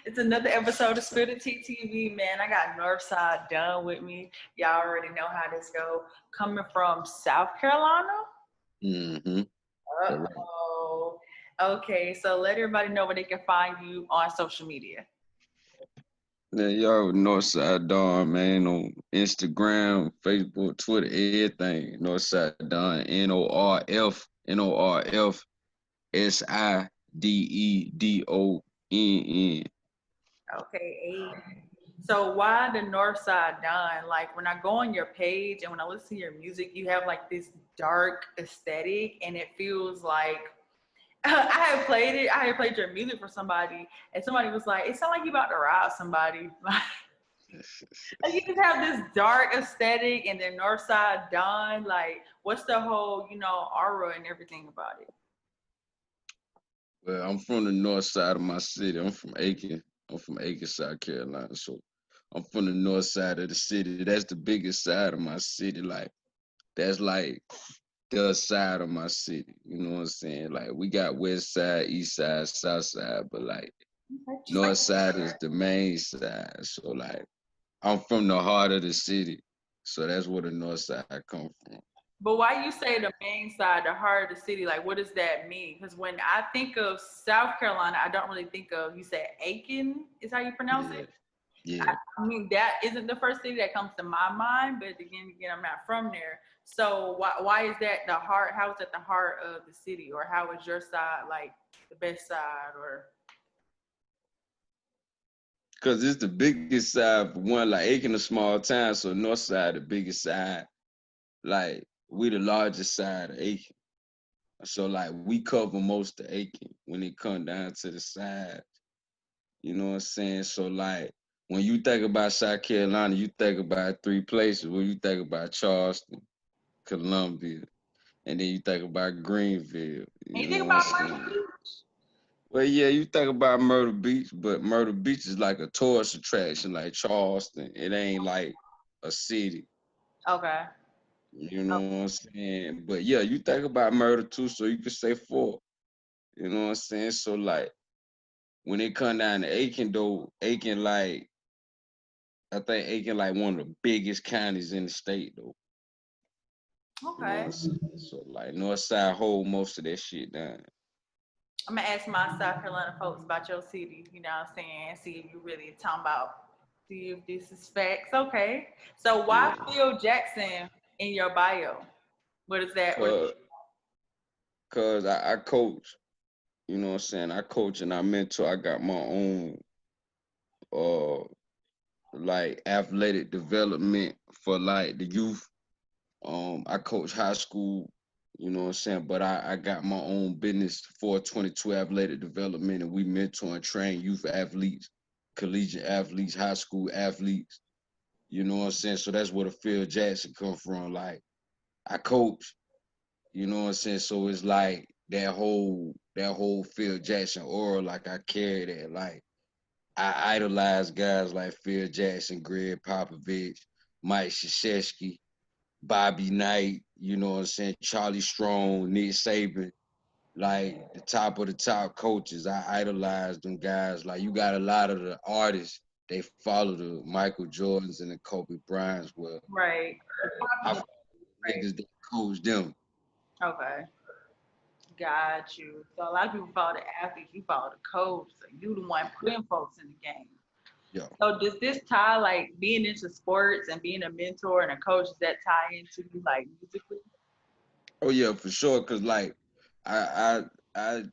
It's another episode of Spirit of TTV, man. I got Northside Dunn with me. Y'all already know how this go. Coming from South Carolina. Mm-hmm. Uh-oh. Okay, so let everybody know where they can find you on social media. Yeah, y'all Northside Dawn, man, on Instagram, Facebook, Twitter, everything. Northside Dawn, NORFSIDEDONN. Okay. So why the North Side Dunn? Like when I go on your page and when I listen to your music, you have like this dark aesthetic, and it feels like I had played it. I had played your music for somebody, and somebody was like, "It sounds like you about to rob somebody." Like you just have this dark aesthetic, and then North Side Dunn. Like, what's the whole, aura and everything about it? Well, I'm from the north side of my city. I'm from Aiken. I'm from Aiken, South Carolina. So I'm from the north side of the city. That's the biggest side of my city. Like, that's like the side of my city. You know what I'm saying? Like, we got west side, east side, south side, but like north side is the main side. So like I'm from the heart of the city. So that's where the north side come from. But why you say the main side, the heart of the city? Like, what does that mean? Because when I think of South Carolina, I don't really think of. You said Aiken is how you pronounce Yeah. it. Yeah. I mean, that isn't the first city that comes to my mind. But again, I'm not from there. So why is that the heart? How is that the heart of the city, or how is your side like the best side? Or Cause it's the biggest side for one, like Aiken a small town, so north side the biggest side. Like we the largest side of Aiken. So like we cover most of Aiken when it come down to the side. You know what I'm saying? So like when you think about South Carolina, you think about three places. When you think about Charleston, Columbia, and then you think about Greenville. you You think know what I'm about saying? Well, yeah, you think about Myrtle Beach, but Myrtle Beach is like a tourist attraction, like Charleston. It ain't like a city. okay. You know what I'm saying? But yeah, you think about Myrtle too, so you could say four. You know what I'm saying? So like when it come down to Aiken though, Aiken like I think Aiken like one of the biggest counties in the state though. You know what Okay. I'm saying? So like Northside hold most of that shit down. I'm gonna ask my South Carolina folks about your city, you know what I'm saying? See if you really talking about, see if this is facts. Okay. So why Yeah. Phil Jackson in your bio? What is that? What? Cause cause I coach, you know what I'm saying? I coach and I mentor. I got my own uh like athletic development for like the youth. I coach high school, you know what I'm saying? But I got my own business for 22 athletic development, and we mentor and train youth athletes, collegiate athletes, high school athletes. You know what I'm saying? So that's where the Phil Jackson come from. Like I coach, you know what I'm saying? So it's like that whole Phil Jackson aura, like I carry that. Like I idolize guys like Phil Jackson, Greg Popovich, Mike Krzyzewski, Bobby Knight, you know what I'm saying, Charlie Strong, Nick Saban, like the top of the top coaches. I idolize them guys. Like you got a lot of the artists, they follow the Michael Jordans and the Kobe Bryants. Well, Right. The I popular. follow the niggas that coach them. Right. Okay. Got you. So a lot of people follow the athletes, you follow the coach. So you the one putting folks in the game. Yeah. So does this tie like being into sports and being a mentor and a coach, does that tie into you like musically? Oh yeah, for sure. Cause like I I I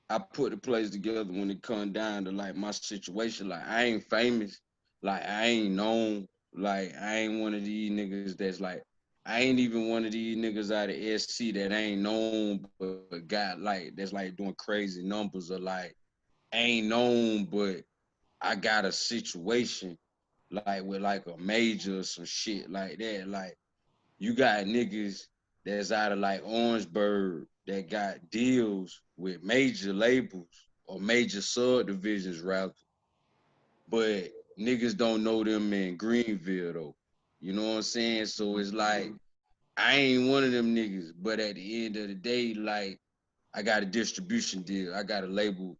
I put the plays together when it come down to like my situation. Like I ain't famous, like I ain't known, like I ain't one of these niggas that's like I ain't even one of these niggas out of SC that ain't known but got like that's like doing crazy numbers or like ain't known but I got a situation like with like a major or some shit like that. Like you got niggas that's out of like Orangeburg that got deals with major labels or major subdivisions rather, but niggas don't know them in Greenville though. You know what I'm saying? So it's like I ain't one of them niggas. But at the end of the day, like, I got a distribution deal. I got a label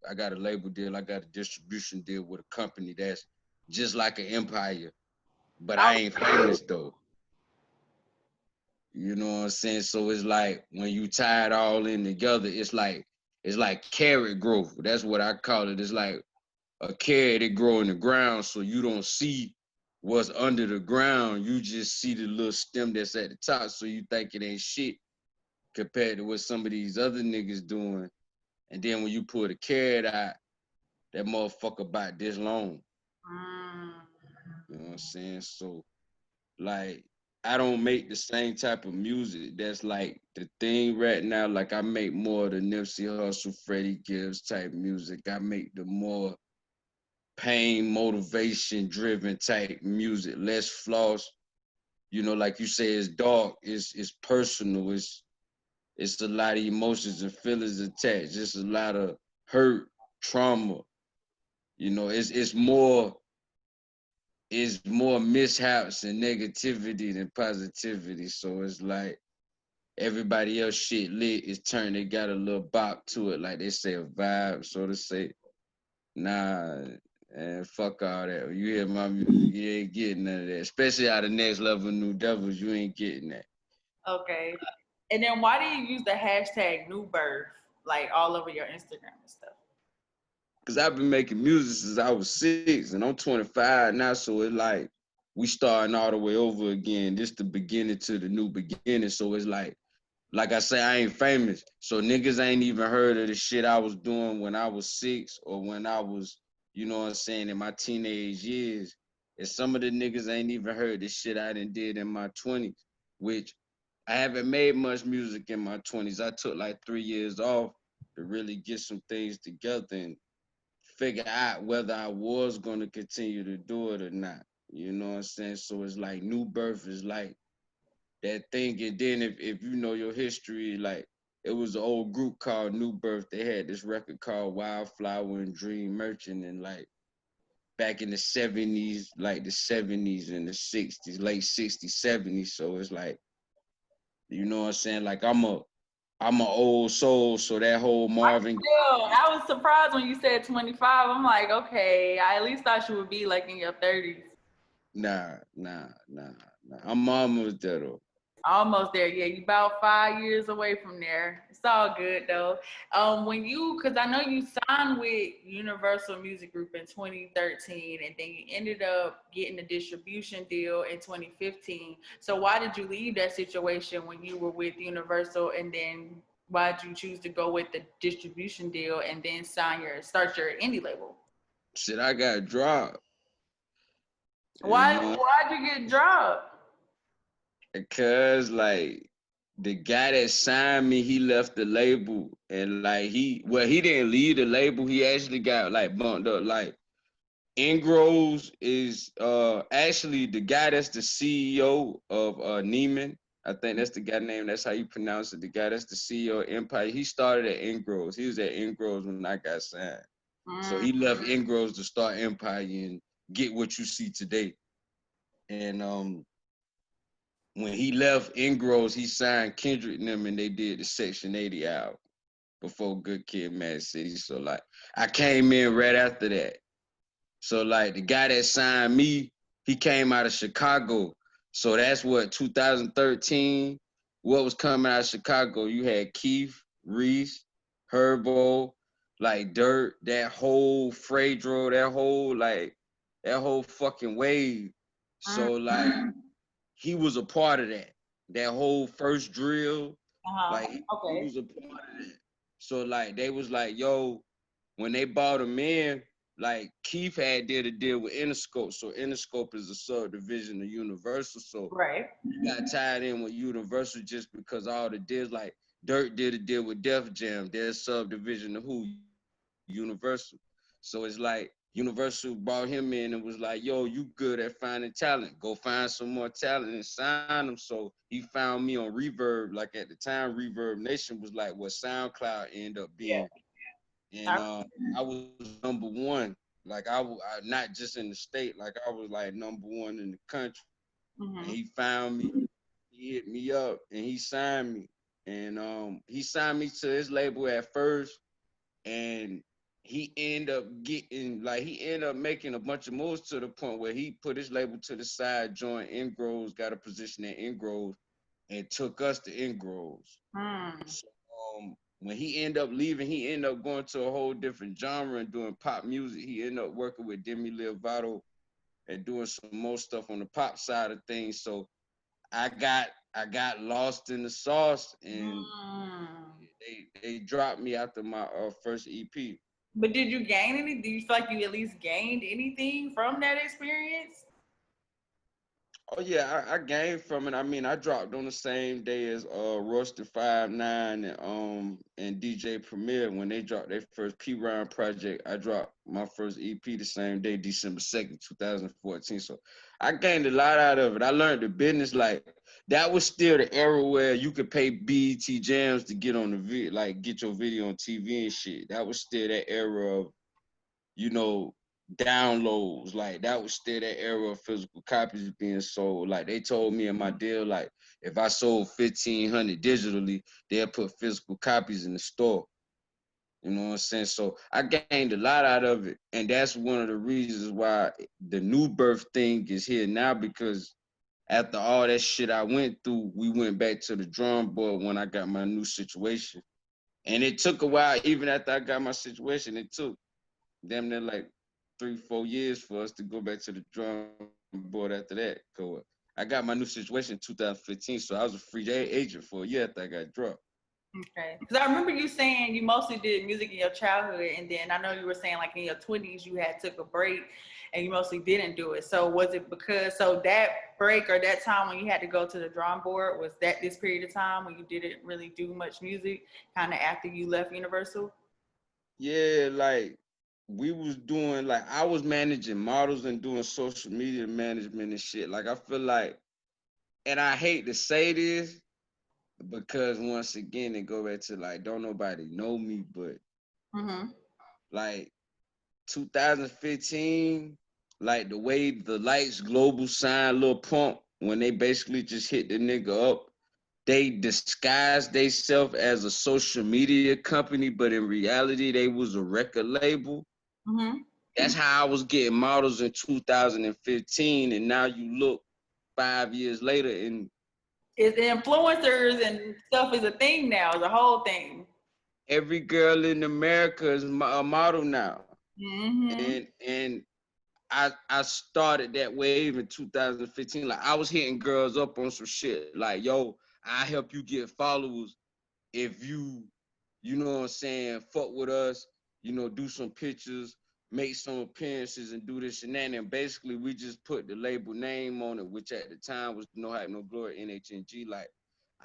deal. I got a distribution deal with a company that's just like an Empire. But I ain't famous though. You know what I'm saying? So it's like when you tie it all in together, it's like carrot growth. That's what I call it. It's like a carrot that grow in the ground, so you don't see what's under the ground. You just see the little stem that's at the top, so you think it ain't shit compared to what some of these other niggas doing. And then when you pull the carrot out, that motherfucker about this long. You know what I'm saying? So like I don't make the same type of music that's like the thing right now. Like I make more of the Nipsey Hussle, Freddie Gibbs type music. I make the more pain, motivation driven type music, less floss. You know, like you say, it's dark, it's personal, it's a lot of emotions and feelings attached, just a lot of hurt, trauma. You know, it's more mishaps and negativity than positivity. So it's like everybody else shit lit is turned, they got a little bop to it, like they say a vibe, so to say. Nah, and fuck all that. You hear my music, you ain't getting none of that. Especially out of Next Level New Devils, you ain't getting that. Okay. And then why do you use the hashtag New Birth like all over your Instagram and stuff? Cause I've been making music since I was 6 and I'm 25 now, so it's like we starting all the way over again. This the beginning to the new beginning. So it's like I say, I ain't famous. So niggas ain't even heard of the shit I was doing when I was 6 or when I was, you know what I'm saying, in my teenage years. And some of the niggas ain't even heard the shit I done did in my 20s, which I haven't made much music in my 20s. I took like 3 years off to really get some things together and figure out whether I was going to continue to do it or not. You know what I'm saying? So it's like New Birth is like that thing. And then if you know your history, like it was an old group called New Birth. They had this record called Wildflower and Dream Merchant, and like back in the 70s, like the 70s and the 60s, late 60s, 70s. So it's like, you know what I'm saying? Like I'm a old soul, so that whole Marvin. I was surprised when you said 25. I'm like, okay, I at least thought you would be like in your 30s. Nah. I'm almost there though. Almost there. Yeah, you about 5 years away from there. It's all good though. Because I know you signed with Universal Music Group in 2013, and then you ended up getting a distribution deal in 2015. So why did you leave that situation when you were with Universal, and then why did you choose to go with the distribution deal and then start your indie label? Shit, I got dropped. Why'd you get dropped? Because like the guy that signed me, he left the label and like he didn't leave the label. He actually got like bumped up. Like Ingrows is actually the guy that's the CEO of Neiman. I think that's the guy name. That's how you pronounce it. The guy that's the CEO of Empire. He started at Ingrows. He was at Ingrows when I got signed. So he left Ingrows to start Empire and get what you see today. And when he left Ingrows, he signed Kendrick and them, and they did the Section 80 album before Good Kid, Mad City. So like, I came in right after that. So like, the guy that signed me, he came out of Chicago. So that's what 2013. What was coming out of Chicago? You had Keith, Reese, Herbo, like Dirt, that whole Fredro, that whole fucking wave. So like, he was a part of that. That whole first drill, like he was a part of that. So like they was like, yo, when they bought him in, like Keith had did a deal with Interscope. So Interscope is a subdivision of Universal. So he got tied in with Universal just because all the deals, like Dirt did a deal with Def Jam, their subdivision of who? Universal. So it's like Universal brought him in and was like, yo, you good at finding talent. Go find some more talent and sign him. So he found me on Reverb. Like at the time, Reverb Nation was like what SoundCloud ended up being. And I was number one. Like I not just in the state, like I was like number one in the country. And he found me. he hit me up and he signed me. And he signed me to his label at first, and he ended up making a bunch of moves to the point where he put his label to the side, joined Ingrows, got a position at Ingrows, and took us to Ingrows. So when he ended up leaving, he ended up going to a whole different genre and doing pop music. He ended up working with Demi Lovato and doing some more stuff on the pop side of things. So I got lost in the sauce, and they dropped me after my first EP. But did you gain any? Do you feel like you at least gained anything from that experience? Oh yeah, I gained from it. I mean, I dropped on the same day as Royce da 5'9" and DJ Premier when they dropped their first P Round project. I dropped my first EP the same day, December 2nd, 2014. So I gained a lot out of it. I learned the business. Like that was still the era where you could pay BET Jams to get on the video, like get your video on TV and shit. That was still that era of, you know, downloads. Like that was still that era of physical copies being sold. Like they told me in my deal, like if I sold 1,500 digitally, they'll put physical copies in the store. You know what I'm saying? So I gained a lot out of it. And that's one of the reasons why the new birth thing is here now, because after all that shit I went through, we went back to the drawing board when I got my new situation. And it took a while, even after I got my situation, it took damn near like 3-4 years for us to go back to the drawing board after that. Cause I got my new situation in 2015, so I was a free agent for a year after I got dropped. Okay. Because I remember you saying you mostly did music in your childhood, and then I know you were saying like in your 20s you had took a break and you mostly didn't do it. So was it because, so that break or that time when you had to go to the drawing board, was that this period of time when you didn't really do much music kind of after you left Universal? Yeah, like we was doing, like I was managing models and doing social media management and shit. Like I feel like, and I hate to say this because once again it go back to like don't nobody know me, but like 2015, like the way the Lights Global signed Lil Pump when they basically just hit the nigga up, they disguised themselves as a social media company, but in reality they was a record label. That's how I was getting models in 2015, and now you look 5 years later and Is influencers and stuff is a thing now, is a whole thing. every girl in America is a model now. And I started that wave in 2015. Like I was hitting girls up on some shit like, yo, I help you get followers if you know what I'm saying, fuck with us, you know, do some pictures, make some appearances and do this and that. And basically we just put the label name on it, which at the time was No Hype, No Glory, NHNG. Like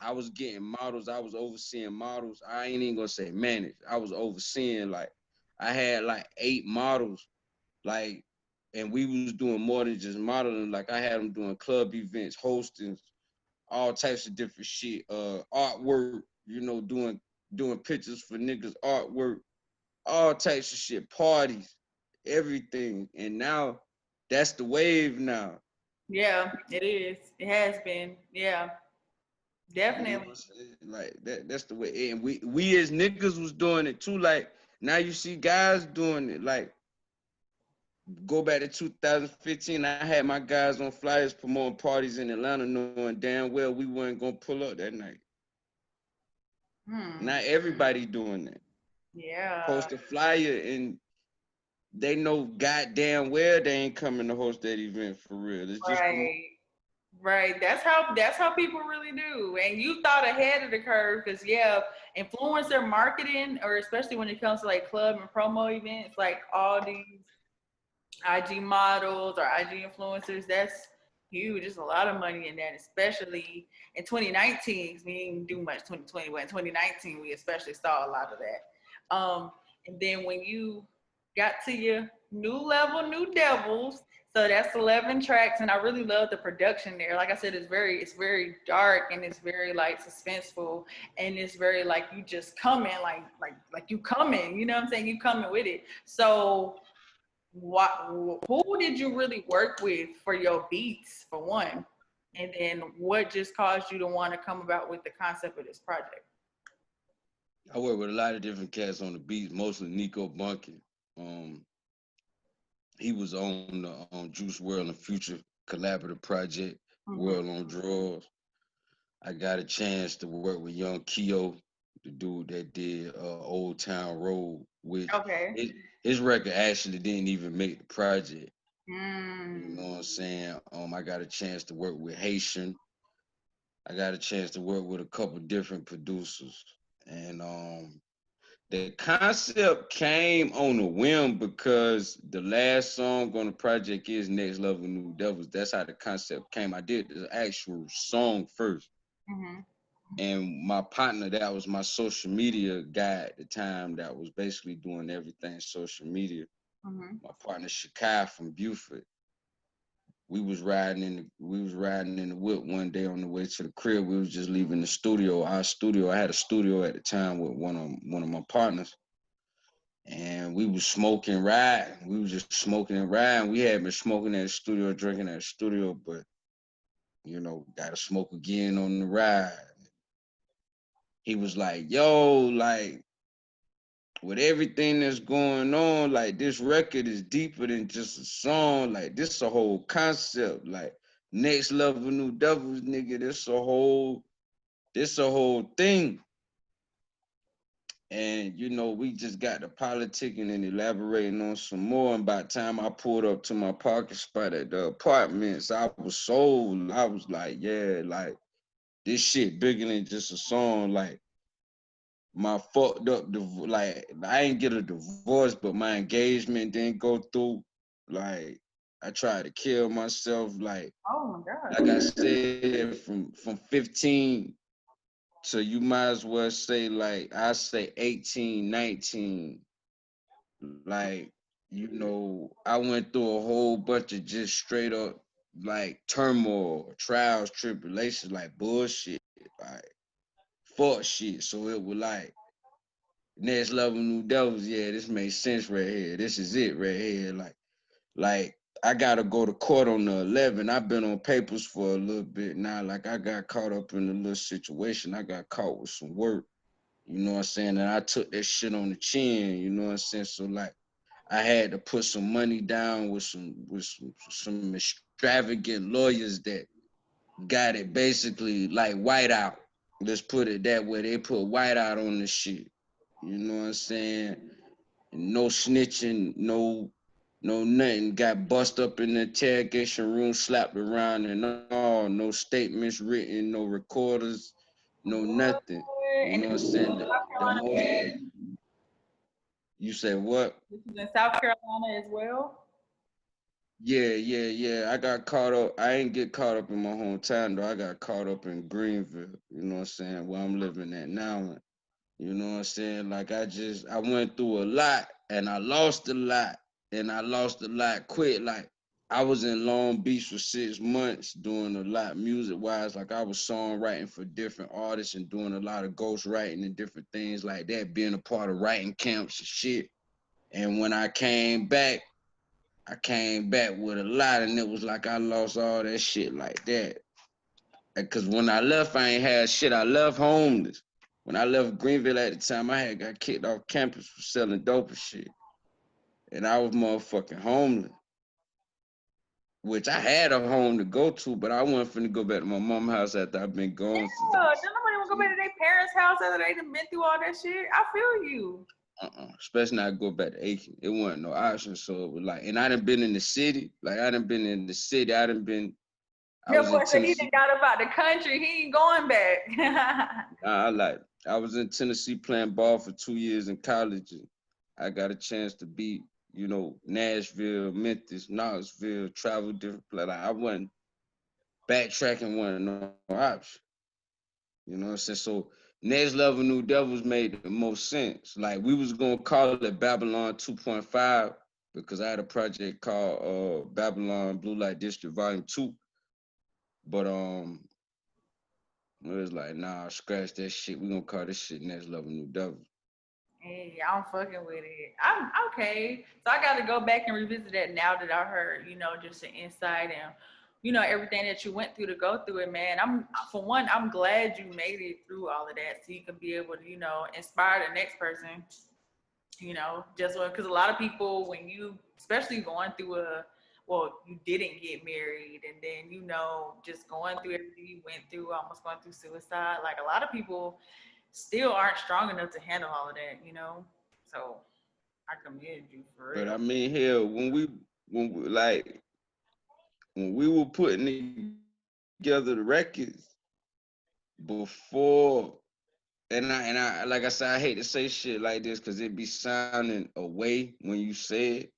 I was getting models, I was overseeing models. I ain't even gonna say manage. I was overseeing, like I had like 8 models, like, and we was doing more than just modeling. Like I had them doing club events, hosting, all types of different shit, artwork, you know, doing pictures for niggas, artwork, all types of shit, parties, everything. And now that's the wave now. Yeah, it is. It has been. Yeah, You know what definitely. I'm saying? Like that's the way. And we as niggas was doing it too. Like now you see guys doing it. Like go back to 2015, I had my guys on flyers promoting parties in Atlanta, knowing damn well we weren't gonna pull up that night. Not everybody doing that. Yeah. Post a flyer and they know goddamn well they ain't coming to host that event for real. It's just promotion. Right. Right. That's how people really do. And you thought ahead of the curve because yeah, influencer marketing, or especially when it comes to like club and promo events, like all these IG models or IG influencers, that's huge. There's a lot of money in that, especially in 2019. We didn't do much 2020, but in 2019 we especially saw a lot of that. And then when you got to your new level, New Devils, so that's 11 tracks, and I really love the production there. Like I said, it's very dark and it's very like suspenseful, and it's very like you just come in like you coming. You know what I'm saying? You coming with it. So what, who did you really work with for your beats, for one? And then what just caused you to want to come about with the concept of this project? I work with a lot of different cats on the beats, mostly Nico Bunkin. He was on the Juice WRLD and Future collaborative project, World on Drugs. I got a chance to work with Young Keo, the dude that did Old Town Road, which his record actually didn't even make the project. You know what I'm saying? I got a chance to work with Haitian. I got a chance to work with a couple different producers. And the concept came on a whim because the last song on the project is Next Level New Devils. That's how the concept came. I did the actual song first. And my partner, that was my social media guy at the time, that was basically doing everything social media. My partner Shakai from Buford. We was riding in the whip one day on the way to the crib. We was just leaving the studio, our studio. I had a studio at the time with one of my partners. And we was smoking, riding. We was just smoking and riding. We had been smoking at the studio, drinking at the studio, but gotta smoke again on the ride. He was like, yo, like, with everything that's going on, like, this record is deeper than just a song. Like, this a whole concept. Like, Next Level New Devils, nigga, this a whole thing. And, we just got to politicking and elaborating on some more. And by the time I pulled up to my parking spot at the apartments, I was sold. I was like, yeah, like, this shit bigger than just a song. Like, my fucked up, like, I ain't get a divorce, but my engagement didn't go through. Like, I tried to kill myself. Like, oh my God. Like I said, from 15 to, you might as well say, like, I say 18, 19. Like, I went through a whole bunch of just straight up, like, turmoil, trials, tribulations, like, bullshit, like, fuck shit. So it was like, Next Level New Devils, yeah, this makes sense right here. This is it right here. Like I gotta go to court on the 11th. I've been on papers for a little bit now. Like, I got caught up in a little situation. I got caught with some work. You know what I'm saying? And I took that shit on the chin. You know what I'm saying? So, like, I had to put some money down with some extravagant lawyers that got it basically like white out. Let's put it that way. They put white out on the shit. You know what I'm saying? No snitching, no nothing. Got bust up in the interrogation room, slapped around and all. No statements written, no recorders, no nothing. You know what I'm saying? The most. You said what? This is in South Carolina as well? Yeah. I got caught up. I ain't get caught up in my hometown though. I got caught up in Greenville. You know what I'm saying? Where I'm living at now. You know what I'm saying? Like, I went through a lot and I lost a lot and I lost a lot quick. Like, I was in Long Beach for 6 months doing a lot music wise. Like, I was songwriting for different artists and doing a lot of ghost writing and different things like that, being a part of writing camps and shit. And when I came back with a lot, and it was like I lost all that shit like that. Because when I left, I ain't had shit. I left homeless. When I left Greenville at the time, I had got kicked off campus for selling dope and shit. And I was motherfucking homeless, which I had a home to go to, but I wasn't finna go back to my mom's house after I've been gone. Yeah, don't nobody want to go back to their parents' house after they done been through all that shit. I feel you. Especially not go back to Aiken. It wasn't no option. So it was like, and I done been in the city. Like, I done been in the city. I Your boy said he done got about the country. He ain't going back. I was in Tennessee playing ball for 2 years in college. And I got a chance to beat, Nashville, Memphis, Knoxville, travel different places. Like, I wasn't backtracking, wasn't no option. You know what I'm saying? So Next Level New Devils made the most sense. Like, we was gonna call it Babylon 2.5 because I had a project called Babylon Blue Light District Volume 2. But it was like, nah, scratch that shit. We gonna call this shit Next Level New Devils. Hey, I'm fucking with it. I'm okay. So I got to go back and revisit that now that I heard, just an insight and you know, everything that you went through to go through it, man. I'm glad you made it through all of that so you can be able to, you know, inspire the next person, you know, just because a lot of people, when you, especially going through well, you didn't get married and then, you know, just going through everything you went through, almost going through suicide. Like a lot of people still aren't strong enough to handle all of that, you know? So I commend you for But real. I mean, hell, when we were putting together the records before, and I like I said, I hate to say shit like this because it be sounding away when you say it,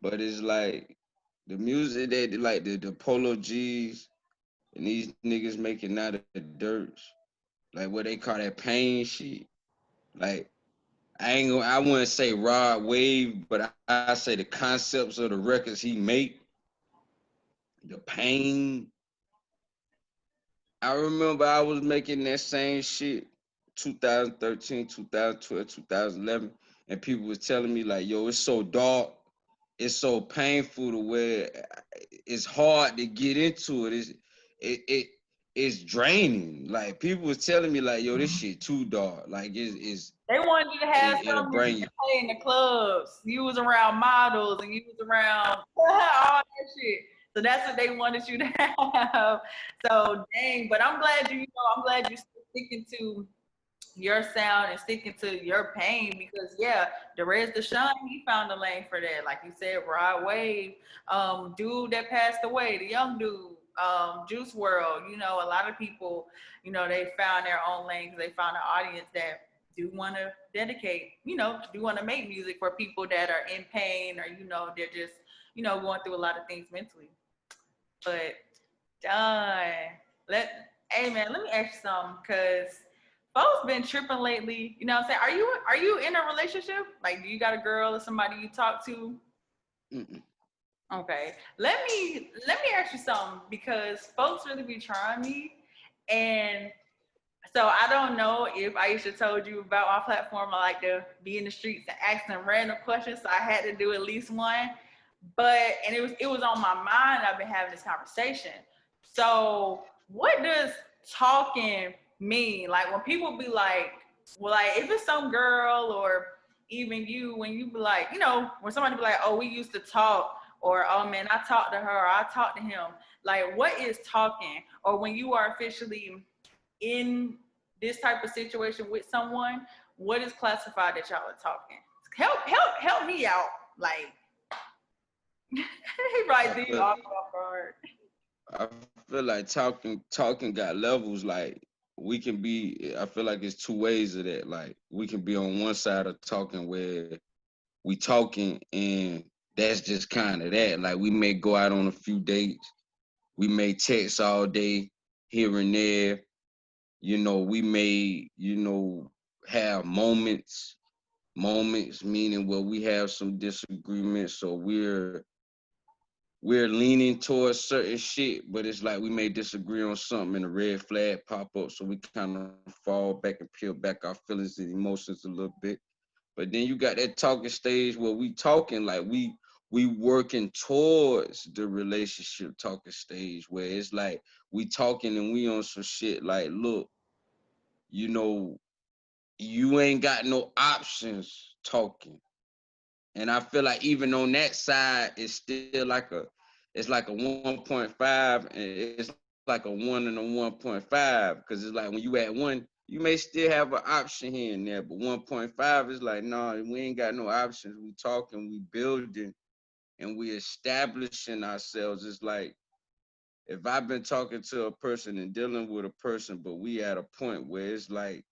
but it's like the music that like the Polo G's and these niggas making out of the dirt, like what they call that pain shit. Like I wouldn't say Rod Wave, but I say the concepts of the records he make, the pain. I remember I was making that same shit 2013, 2012, 2011, and people was telling me like, yo, it's so dark, it's so painful to where it's hard to get into it. It's draining. Like people was telling me like, yo, this shit too dark. Like They wanted you to have it'll something bring to you. play in the clubs. You was around models and you was around all that shit. So that's what they wanted you to have. So dang, but I'm glad I'm glad you still sticking to your sound and sticking to your pain because yeah, Derez Deshawn, he found a lane for that. Like you said, Rod Wave, dude that passed away, the young dude, Juice World, you know, a lot of people, you know, they found their own lane because they found an audience that do want to dedicate, you know, do want to make music for people that are in pain or, you know, they're just, you know, going through a lot of things mentally. But done. Hey man, let me ask you something, cause folks been tripping lately. You know what I'm saying? Are you in a relationship? Like, do you got a girl or somebody you talk to? Mm-mm. Okay. Let me ask you something because folks really be trying me, and so I don't know if Aisha told you about my platform. I like to be in the streets and ask them random questions, so I had to do at least one. But and it was on my mind. I've been having this conversation. So what does talking mean? Like when people be like, well, like if it's some girl or even you, when you be like, you know, when somebody be like, oh, we used to talk, or oh man, I talked to her, or I talked to him. Like, what is talking? Or when you are officially in this type of situation with someone, what is classified that y'all are talking? Help me out. Like he I probably do feel off guard. I feel like talking got levels. Like we can be. I feel like it's two ways of that. Like we can be on one side of talking where we talking and that's just kind of that. Like we may go out on a few dates. We may text all day here and there. You know, we may, have moments meaning where we have some disagreements. So we're leaning towards certain shit, but it's like we may disagree on something and a red flag pop up. So we kind of fall back and peel back our feelings and emotions a little bit. But then you got that talking stage where we talking like we working towards the relationship talking stage where it's like we talking and we on some shit like, look, you know, you ain't got no options talking. And I feel like even on that side, it's like a 1.5 and it's like a 1 and a 1.5 because it's like when you at 1, you may still have an option here and there, but 1.5 is like, no, we ain't got no options. We talking, we building, and we establishing ourselves. It's like if I've been talking to a person and dealing with a person, but we at a point where it's like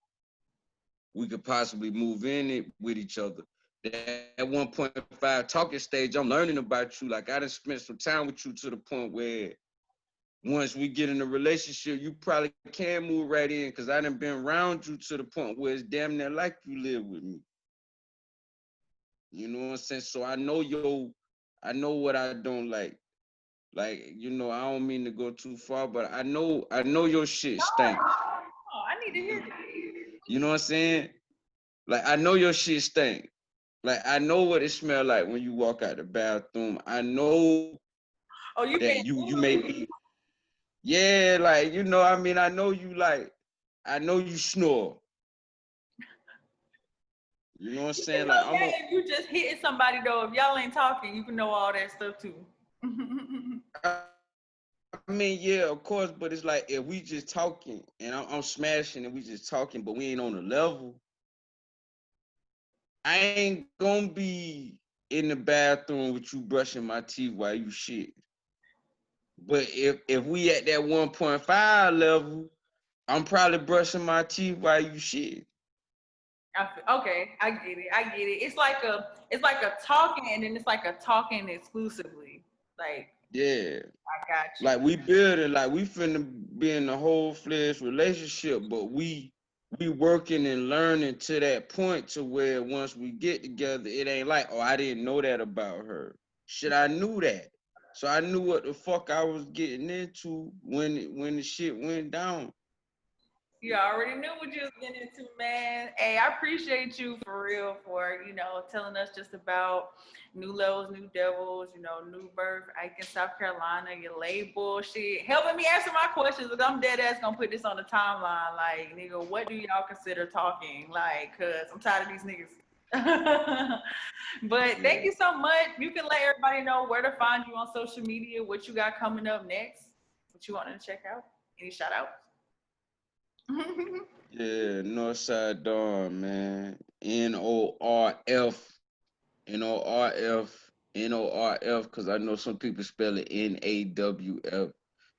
we could possibly move in it with each other. That 1.5 talking stage, I'm learning about you. Like I done spent some time with you to the point where once we get in a relationship, you probably can move right in because I done been around you to the point where it's damn near like you live with me. You know what I'm saying? So I know what I don't like. Like, I don't mean to go too far, but I know your shit stink. Oh, I need to hear this. You know what I'm saying? Like I know your shit stink. Like I know what it smell like when you walk out the bathroom. I know Oh, you that been you may be. Yeah, like, you know, I mean, I know you like, I know you snore. You know what I'm you saying? can Like, know that if you just hitting somebody though. If y'all ain't talking, you can know all that stuff too. I mean, yeah, of course, but it's like if we just talking and I'm smashing and we just talking, but we ain't on the level, I ain't gonna be in the bathroom with you brushing my teeth while you shit. But if we at that 1.5 level, I'm probably brushing my teeth while you shit. Okay, I get it. I get it. It's like a talking, and then it's like a talking exclusively. Like Yeah. I got you. Like we building, like we finna be in a whole fledged relationship, but we working and learning to that point to where once we get together, it ain't like, oh, I didn't know that about her. Shit, I knew that. So I knew what the fuck I was getting into when the shit went down. You already knew what you was getting into, man. Hey, I appreciate you for real for, telling us just about New Levels, New Devils, New Birth, Aiken, South Carolina, your label, shit. Helping me answer my questions, because I'm dead ass gonna put this on the timeline. Like, nigga, what do y'all consider talking? Like, cause I'm tired of these niggas. But thank you so much. You can let everybody know where to find you on social media, what you got coming up next, what you wanted to check out. Any shout outs? Yeah, Northside Dawn, man. Norf, Norf, because I know some people spell it Nawf.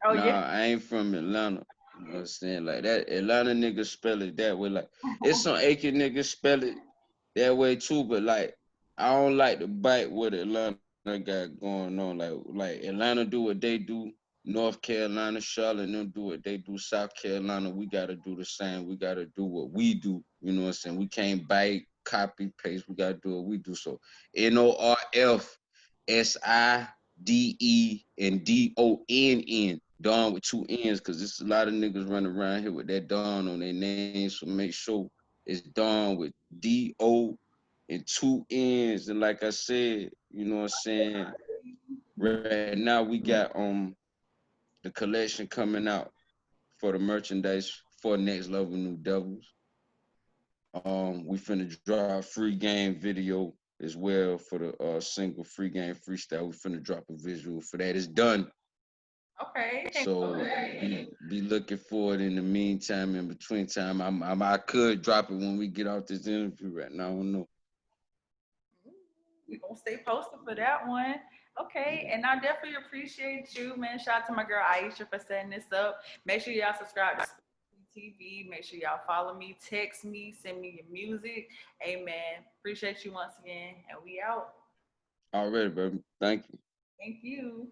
Oh yeah. Nah, I ain't from Atlanta. You know what I'm saying? Like that Atlanta niggas spell it that way. Like it's some Aiken niggas spell it that way too, but like I don't like to bite what Atlanta got going on. Like Atlanta do what they do, North Carolina, Charlotte, them do what they do, South Carolina, we gotta do the same. We gotta do what we do. You know what I'm saying? We can't bite, copy, paste, we gotta do what we do. So NORFSIDE and DONN. Dawn with two N's, because there's a lot of niggas running around here with that Dawn on their name. So make sure it's Dawn with DO and two N's. And like I said, you know what I'm saying? Right now we got the collection coming out for the merchandise for Next Level New Devils. We finna drop free game video as well for the single free game freestyle. We finna drop a visual for that. It's done. Okay. So be looking for it in the meantime. In between time, I could drop it when we get off this interview. Right now, I don't know. We're gonna stay posted for that one. Okay, and I definitely appreciate you, man. Shout out to my girl Aisha for setting this up. Make sure y'all subscribe to TV. Make sure y'all follow me, text me, send me your music. Amen. Appreciate you once again, and we out. Already, baby. Thank you. Thank you.